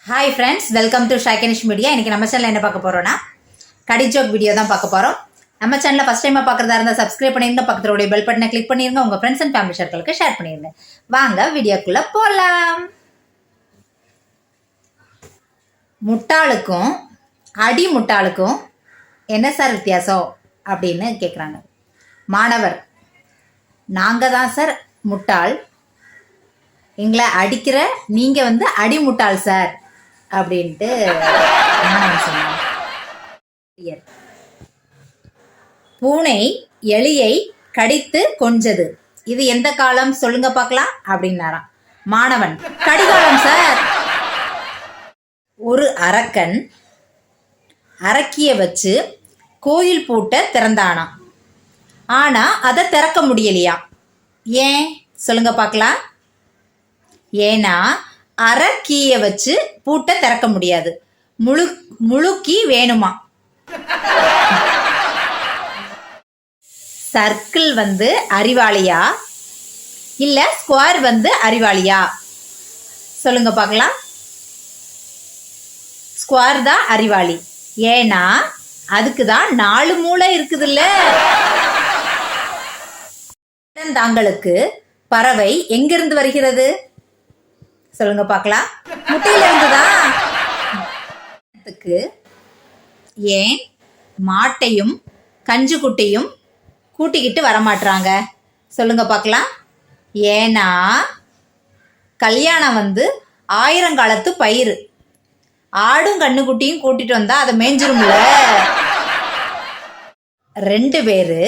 Hi friends, welcome to ஷைகனிஷ் media. இன்றைக்கி நம்ம சேனலில் என்ன பார்க்க போகிறோன்னா கடி ஜோக் வீடியோ தான் பார்க்க போகிறோம். நம்ம சேனலில் ஃபஸ்ட் டைமாக பார்க்குறதா இருந்தால் சப்ஸ்கிரைப் பண்ணிருங்க, பக்கத்துடைய பெல் பட்டனை கிளிக் பண்ணிடுங்க, உங்கள் ஃப்ரெண்ட்ஸ் அண்ட் ஃபேமிலி சர்க்கிளுக்கு ஷேர் பண்ணிடுங்க. வாங்க வீடியோக்குள்ளே போகலாம். முட்டாளுக்கும் அடி முட்டாளுக்கும் என்ன சார் வித்தியாசம் அப்படின்னு கேட்குறாங்க. மாணவர்: நாங்கள் தான் சார் முட்டாள், எங்களை அடிக்கிற நீங்கள் அடி முட்டாள் சார் அப்படின்ட்டு சொன்னாங்க. பூனை எலியை கடித்து கொஞ்சது, இது எந்த காலம் சொல்லுங்க பார்க்கலாம் அப்படின்னாராம். மாணவன்: கடிகாலம் சார். ஒரு அரக்கன் அரக்கிய வச்சு கோயில் பூட்டை திறந்தானாம். ஆனா அதை திறக்க முடியலையா? ஏன் சொல்லுங்க பார்க்கலாம். ஏன்னா அரக்கிய வச்சு பூட்டை திறக்க முடியாது, முழுக்கி வேணுமா. சர்க்கிள் அறிவாளியா இல்ல ஸ்கொயர் அறிவாளியா சொல்லுங்க பார்க்கலாம். ஸ்கொயர் தான் அறிவாளி, ஏன்னா அதுக்கு தான் 4 மூளை இருக்குதுல்ல. தாங்களுக்கு பறவை எங்கிருந்து வருகிறது சொல்லுங்க பார்க்கலாம். முட்டையில இருந்துதான். ஏன் மாட்டையும் கஞ்சு குட்டையும் கூட்டிக்கிட்டு வரமாட்டாங்க சொல்லுங்க பார்க்கலாம். ஏன்னா கல்யாணம் 1000 காலத்து பயிர், ஆடும் கண்ணுக்குட்டியும் கூட்டிட்டு வந்தா அதை மேய்ஞ்சிரும்ல. 2 பேரு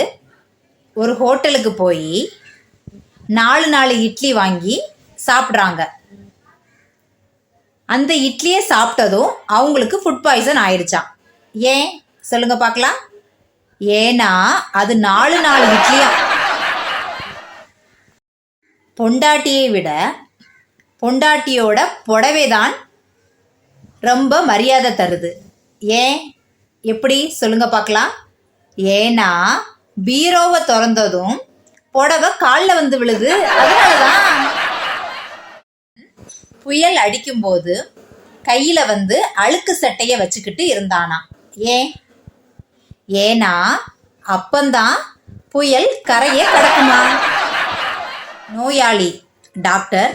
ஒரு ஹோட்டலுக்கு போய் 4 இட்லி வாங்கி சாப்பிட்றாங்க. அந்த இட்லியை சாப்பிட்டதும் அவங்களுக்கு ஃபுட் பாய்சன் ஆயிடுச்சான். ஏன் சொல்லுங்க பார்க்கலாம். ஏன்னா அது 4 இட்லியா. பொண்டாட்டியை விட பொண்டாட்டியோட புடவை தான் ரொம்ப மரியாதை தருது. ஏன் எப்படி சொல்லுங்க பார்க்கலாம். ஏன்னா பீரோவை திறந்ததும் புடவை காலில் விழுது, அதனாலதான். புயல் அடிக்கும்போது கையில அழுக்கு சட்டையை வச்சுக்கிட்டு இருந்தானா. ஏன்னா அப்பந்தான் புயல் கரையை கடக்குமா. நோயாளி: டாக்டர்,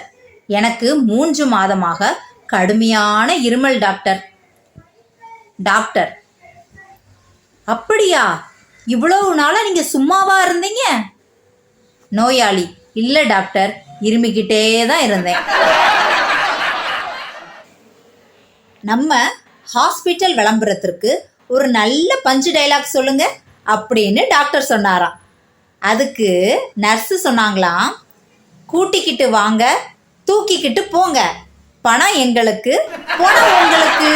எனக்கு 3 மாதமாக கடுமையான இருமல் டாக்டர். டாக்டர்: அப்படியா, இவ்வளவு நாளா நீங்க சும்மாவா இருந்தீங்க? நோயாளி: இல்ல டாக்டர், இருமிக்கிட்டே தான் இருந்தேன். நம்ம ஹாஸ்பிட்டல் விளம்பரத்திற்கு ஒரு நல்ல பஞ்சு டைலாக் சொல்லுங்க அப்படின்னு டாக்டர் சொன்னாராம். அதுக்கு நர்ஸு சொன்னாங்களாம், கூட்டிக்கிட்டு வாங்க, தூக்கிக்கிட்டு போங்க, பணம் எங்களுக்கு, பணம் உங்களுக்கு.